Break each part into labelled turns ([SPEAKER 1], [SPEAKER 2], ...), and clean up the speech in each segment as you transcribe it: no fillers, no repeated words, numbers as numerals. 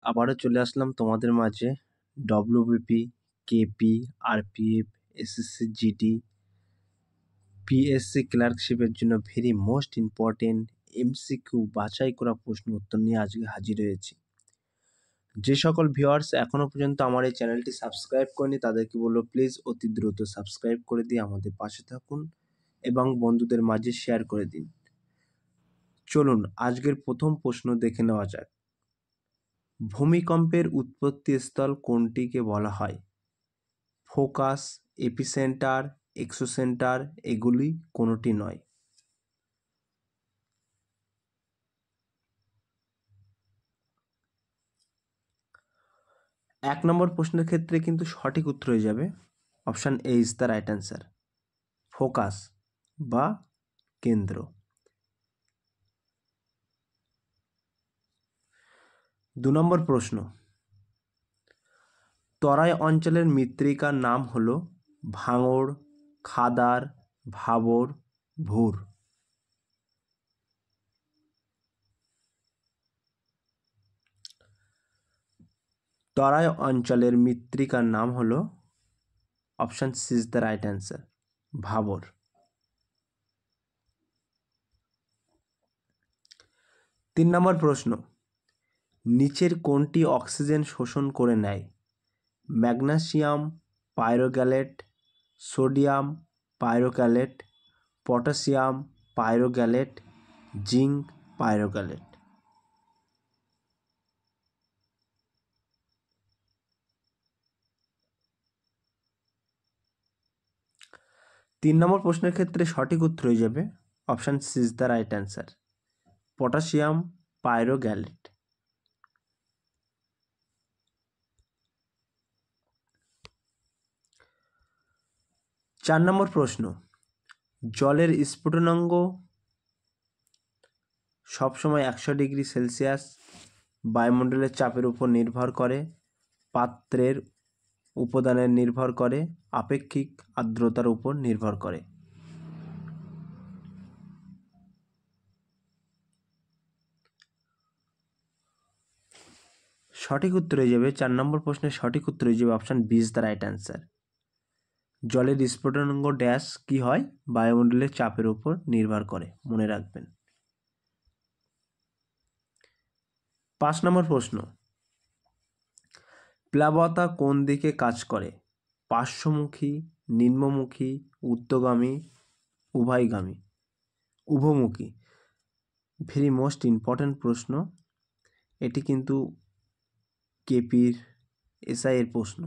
[SPEAKER 1] আবারও চলে আসলাম তোমাদের মাঝে WBP, KP, RPF, SSC GD, PSC ক্লার্কশিপের জন্য ভেরি মোস্ট ইম্পর্টেন্ট এমসিকিউ বাছাই করা প্রশ্ন উত্তর নিয়ে আজকে হাজির হয়েছি। যে সকল ভিউয়ার্স এখনও পর্যন্ত আমার এই চ্যানেলটি সাবস্ক্রাইব করেনি তাদেরকে বলবো প্লিজ অতি দ্রুত সাবস্ক্রাইব করে দিয়ে আমাদের পাশে থাকুন এবং বন্ধুদের মাঝে শেয়ার করে দিন। চলুন আজকের প্রথম প্রশ্ন দেখে নেওয়া যাক। ভূমিকম্পের উৎপত্তিস্থল কোনটিকে বলা হয়? ফোকাস, এপিসেন্টার, এক্সোসেন্টার এগুলি কোনোটি নয়। এক নম্বর প্রশ্নের ক্ষেত্রে কিন্তু সঠিক উত্তর হয়ে যাবে option A is the right answer, focus বা কেন্দ্র। দু নম্বর প্রশ্ন, তরাই অঞ্চলের মৃত্তিকার নাম হলো ভাঙড়, খাদার, ভাবর, ভুর। তরাই অঞ্চলের মৃত্তিকার নাম হলো option C is the right answer, Bhabar. তিন নম্বর প্রশ্ন, নিচের কোনটি অক্সিজেন শোষণ করে নেয়? Magnesium pyrogallate, sodium pyrogallate, potassium pyrogallate, zinc pyrogallate. তিন নম্বর প্রশ্নের ক্ষেত্রে সঠিক উত্তর হয়ে যাবে option C is the right answer, potassium pyrogallate. চার নম্বর প্রশ্ন, জলের স্ফুটনাঙ্ক সবসময় 100°C বায়ুমণ্ডলের চাপের উপর নির্ভর করে, পাত্রের উপাদানের নির্ভর করে, আপেক্ষিক আর্দ্রতার উপর নির্ভর করে। সঠিক উত্তর হয়ে যাবে চার নম্বর প্রশ্নের সঠিক উত্তর হয়ে যাবে option B is the right answer, জলের স্ফুটনাঙ্ক ড্যাশ কি হয়? বায়ুমণ্ডলের চাপের উপর নির্ভর করে, মনে রাখবেন। 5 নম্বর প্রশ্ন, প্লাবতা কোন দিকে কাজ করে? পার্শ্বমুখী, নিম্নমুখী, ঊর্ধ্বগামী, উভমুখী। ভেরি মোস্ট ইম্পর্ট্যান্ট প্রশ্ন, এটি কিন্তু কেপির এসআই এর প্রশ্ন।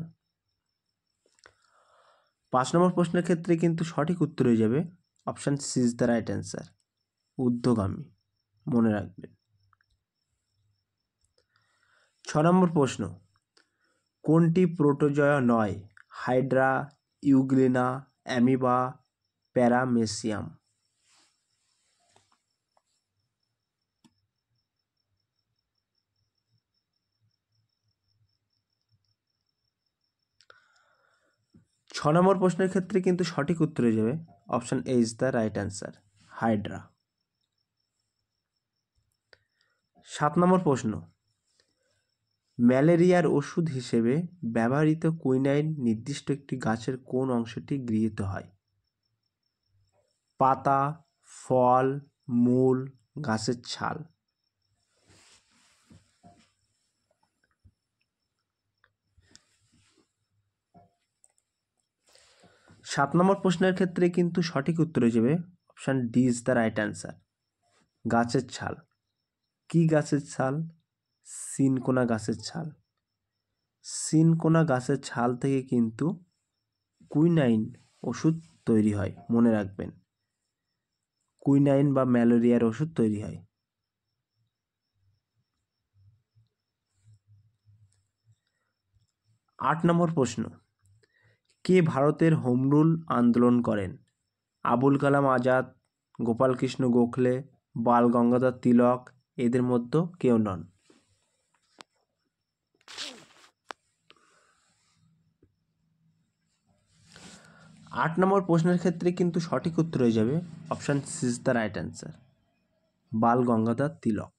[SPEAKER 1] 5 নম্বর প্রশ্নের ক্ষেত্রে কিন্তু সঠিক উত্তর হয়ে যাবে option C is the right answer, ঊর্ধ্বগামী, মনে রাখবেন। 6 নম্বর প্রশ্ন, কোনটি প্রোটোজোয়া নয়? Hydra, euglena, amoeba, paramecium. ছ নম্বর প্রশ্নের ক্ষেত্রে কিন্তু সঠিক উত্তর হয়ে যাবে option A is the right answer, hydra. 7 নম্বর প্রশ্ন, ম্যালেরিয়ার ওষুধ হিসেবে ব্যবহৃত কুইনাইন নির্দিষ্ট একটি গাছের কোন অংশটি গৃহীত হয়? পাতা, ফল, মূল, গাছের ছাল। 7 নম্বর প্রশ্নের ক্ষেত্রে কিন্তু সঠিক উত্তর হয়ে যাবে option D is the right answer, গাছের ছাল। কি গাছের ছাল? সিনকোনা গাছের ছাল। সিনকোনা গাছের ছাল থেকে কিন্তু কুইনাইন ওষুধ তৈরি হয়, মনে রাখবেন। কুইনাইন বা ম্যালেরিয়ার ওষুধ তৈরি হয়। 8 নম্বর প্রশ্ন, কে ভারতের হোম রুল আন্দোলন করেন? আবুল কালাম আজাদ, গোপালকৃষ্ণ গোখলে, বাল গঙ্গাধর তিলক এদের মধ্যে কেউ নন। 8 নম্বর প্রশ্নের ক্ষেত্রে কিন্তু সঠিক উত্তর হয়ে যাবে option C is the right answer, Bal Gangadhar Tilak.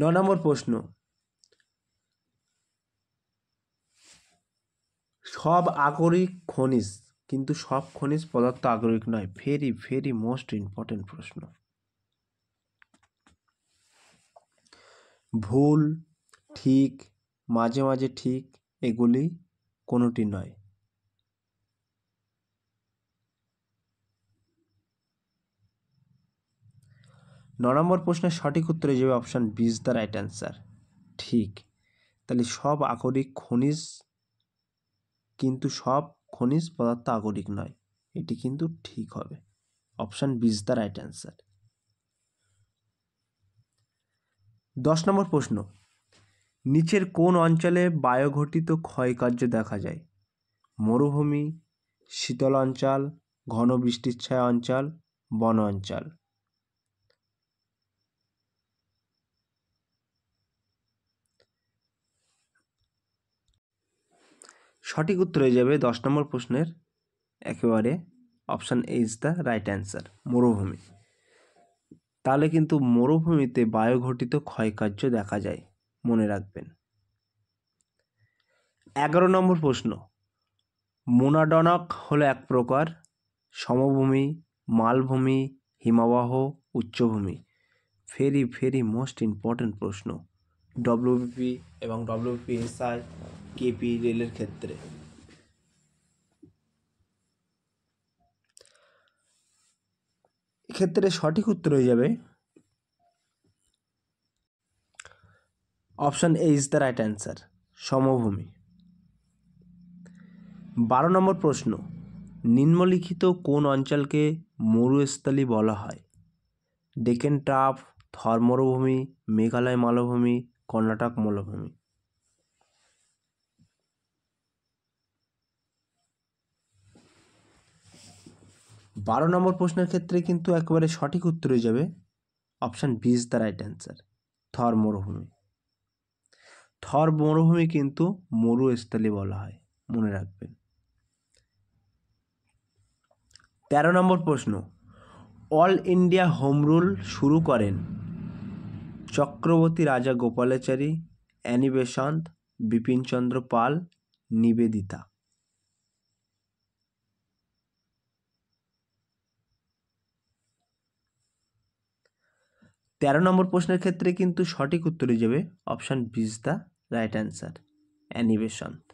[SPEAKER 1] নম্বর প্রশ্ন, সব আকরিক খনিজ কিন্তু সব খনিজ পদার্থ আকরিক নয়। ভেরি ভেরি মোস্ট ইম্পর্টেন্ট প্রশ্ন। ভুল, ঠিক, মাঝে মাঝে ঠিক, এগুলি কোনোটি নয়। নম্বর প্রশ্নের সঠিক উত্তর হয়ে যাবে option B is the right answer. ঠিক। তাহলে সব আকরিক খনিজ কিন্তু সব খনিজ পদার্থ আকরিক নয়, এটি কিন্তু ঠিক হবে। Option B is the right answer. 10 নম্বর প্রশ্ন, নিচের কোন অঞ্চলে বায়ুঘটিত ক্ষয়কার্য দেখা যায়? মরুভূমি, শীতল অঞ্চল, ঘন বৃষ্টির ছায়া অঞ্চল, বন অঞ্চল। সঠিক উত্তর হয়ে যাবে 10 নম্বর প্রশ্নের একেবারে option A is the right answer, মরুভূমি। তাহলে কিন্তু মরুভূমিতে বায়ুঘটিত ক্ষয়কার্য দেখা যায়, মনে রাখবেন। 11 নম্বর প্রশ্ন, মোনাডনক হলো এক প্রকার সমভূমি, মালভূমি, হিমবাহ, উচ্চভূমি। ভেরি ভেরি মোস্ট ইম্পর্টেন্ট প্রশ্ন ডব্লিউবিপি এবং ডব্লিউবিপিএসআই কেপি রেলের ক্ষেত্রে। এক্ষেত্রে সঠিক উত্তর হয়ে যাবে option A is the right answer, সমভূমি। 12 নম্বর প্রশ্ন, নিম্নলিখিত কোন অঞ্চলকে মরুস্থলী বলা হয়? ডেকেন ট্রাপ, থর মরুভূমি, মেঘালয় মালভূমি, কর্ণাটক মালভূমি। বারো নম্বর প্রশ্নের ক্ষেত্রে কিন্তু একেবারে সঠিক উত্তর হয়ে যাবে option B is the right answer, Thar মরুভূমি। থর মরুভূমি কিন্তু মরুস্থলী বলা হয়, মনে রাখবেন। 13 নম্বর প্রশ্ন, অল ইন্ডিয়া হোম রুল শুরু করেন Chakravarti Rajagopalachari, Annie Besant, Bipinchandra Pal, Nivedita. 13 নম্বর প্রশ্নের ক্ষেত্রে কিন্তু সঠিক উত্তর হয়ে যাবে option B is the right answer, Annie Besant.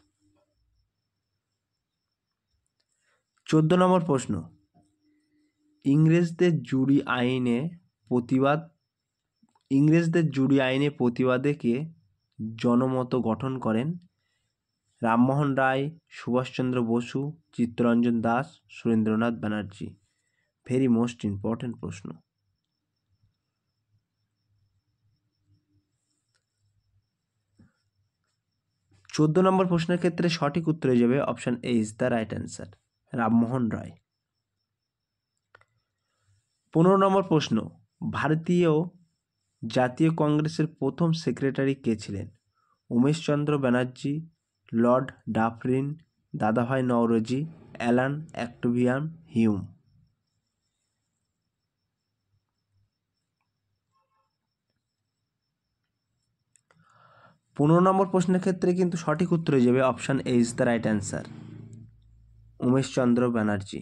[SPEAKER 1] 14 নম্বর প্রশ্ন, ইংরেজদের জুরি আইনে প্রতিবাদে কে জনমত গঠন করেন? Rammohan Roy, Subhashchandra Basu, Chittaranjan Das, Surendranath Banerjee. Very most important প্রশ্ন। 14 নম্বর প্রশ্নের ক্ষেত্রে সঠিক উত্তর হয়ে যাবে option A is the right answer, Rammohan Roy. 15 নম্বর প্রশ্ন, ভারতীয় জাতীয় কংগ্রেসের প্রথম সেক্রেটারি কে ছিলেন? Umeshchandra Banerjee, lord Dufferin, Dadabhai Naoroji, Allan Octavian Hume. 15 নম্বর প্রশ্নের ক্ষেত্রে কিন্তু সঠিক উত্তর হয়ে যাবে option A is the right answer, Umeshchandra Banerjee.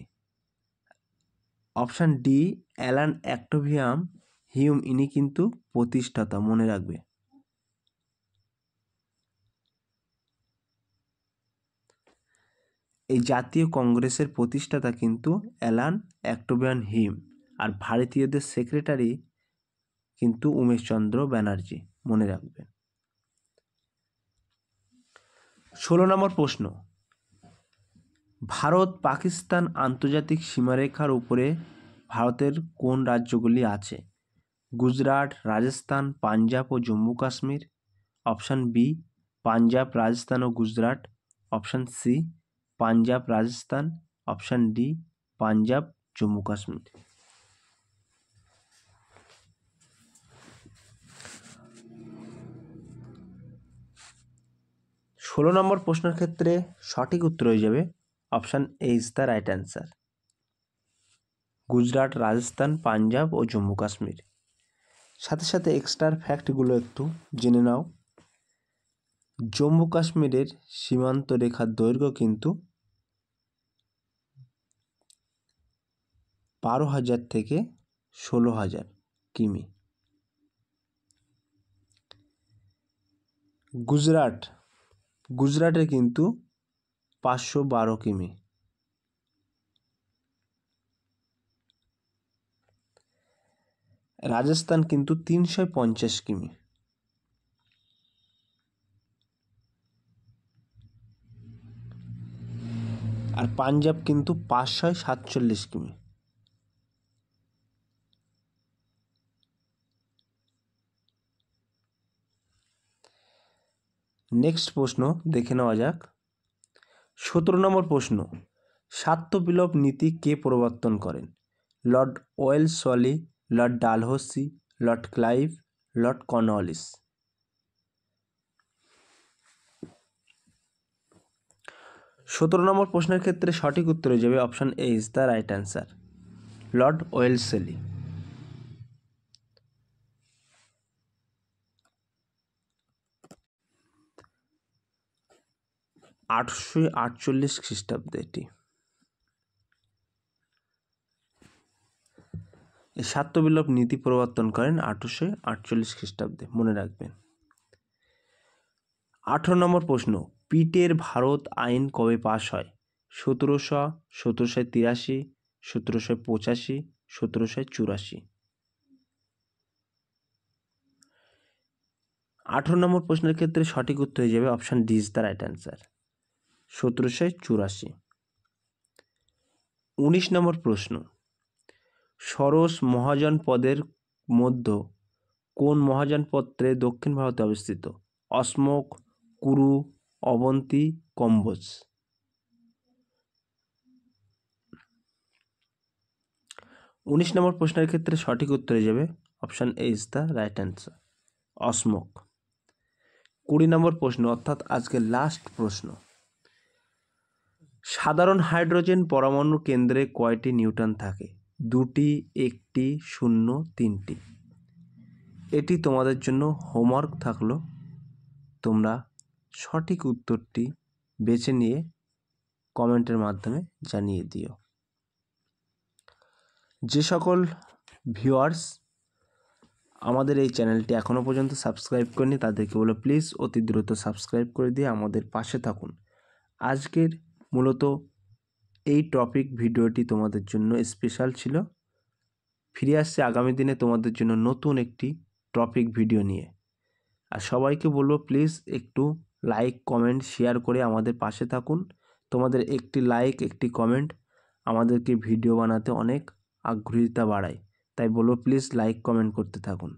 [SPEAKER 1] Option D, Allan Octavian Hume, ইনি কিন্তু প্রতিষ্ঠাতা, মনে রাখবে। এই জাতীয় কংগ্রেসের প্রতিষ্ঠাতা কিন্তু অ্যালান অ্যাক্টোভিয়ান হিউম, আর ভারতীয়দের সেক্রেটারি কিন্তু উমেশচন্দ্র ব্যানার্জি, মনে রাখবেন। 16 নম্বর প্রশ্ন, ভারত পাকিস্তান আন্তর্জাতিক সীমারেখার উপরে ভারতের কোন রাজ্যগুলি আছে? গুজরাট, রাজস্থান, পাঞ্জাব ও জম্মু কাশ্মীর। অপশান বি, পাঞ্জাব, রাজস্থান ও Gujarat. Option C, Punjab, Rajasthan. Option D, Punjab, Jammu Kashmir. 16 নম্বর প্রশ্নের ক্ষেত্রে সঠিক উত্তর হয়ে যাবে option A is the right answer, Gujarat, Rajasthan, Punjab ও জম্মু কাশ্মীর। সাথে সাথে এক্সট্রা ফ্যাক্টগুলো একটু জেনে নাও। জম্মু কাশ্মীরের সীমান্ত রেখার দৈর্ঘ্য কিন্তু 12,000 থেকে 16,000 কিমি। গুজরাটের কিন্তু 512 কিমি। রাজস্থান কিন্তু 350 কিমি। আর পাঞ্জাব কিন্তু 547 কিমি। নেক্সট প্রশ্ন দেখে নেওয়া যাক। 17 নম্বর প্রশ্ন, স্বার্থবিলোপ নীতি কে প্রবর্তন করেন? Lord Wellesley, Lord Dalhousie, Lord Clive, Lord Cornwallis. 17 নম্বর প্রশ্নের ক্ষেত্রে সঠিক উত্তর হয়ে যাবে option A is the right answer, Lord Wellesley. 848 খ্রিস্টাব্দে এটি। এই স্বার্থবিলোপ নীতি প্রবর্তন করেন 848 খ্রিস্টাব্দে, মনে রাখবেন। 18 নম্বর প্রশ্ন, পিটের ভারত আইন কবে পাশ হয়? 1700, 1783, 1785, 1784। 18 নম্বর প্রশ্নের ক্ষেত্রে সঠিক উত্তর হয়ে যাবে option D is the right answer, 1784। 19 নম্বর প্রশ্ন, সরস মহাজনপদের মধ্যে কোন মহাজনপত্রে দক্ষিণ ভারতে অবস্থিত? অশোক, কুরু, অবন্তী, কম্বোজ। 19 নম্বর প্রশ্নের ক্ষেত্রে সঠিক উত্তর হয়ে যাবে option A is the right answer, Ashok. 20 নম্বর প্রশ্ন অর্থাৎ আজকের লাস্ট প্রশ্ন, সাধারণ হাইড্রোজেন পরমাণু কেন্দ্রে কয়টি নিউট্রন থাকে? 2টি, 1টি, 0, 3টি। এটি তোমাদের জন্য হোমওয়ার্ক থাকলো, তোমরা সঠিক উত্তরটি বেছে নিয়ে কমেন্টের মাধ্যমে জানিয়ে দিও। যে সকল ভিউয়ার্স আমাদের এই চ্যানেলটি এখনও পর্যন্ত সাবস্ক্রাইব করেনি তাদেরকে বলো প্লিজ অতি দ্রুত সাবস্ক্রাইব করে দিয়ে আমাদের পাশে থাকুন। আজকের মূলত এই টপিক ভিডিওটি তোমাদের জন্য স্পেশাল ছিল। ফিরে আসছে আগামী দিনে তোমাদের জন্য নতুন একটি টপিক ভিডিও নিয়ে। আর সবাইকে বলবো প্লিজ একটু লাইক, কমেন্ট, শেয়ার করে আমাদের পাশে থাকুন। তোমাদের একটি লাইক, একটি কমেন্ট আমাদেরকে ভিডিও বানাতে অনেক আগ্রহীতা বাড়ায়, তাই বলবো প্লিজ লাইক, কমেন্ট করতে থাকুন।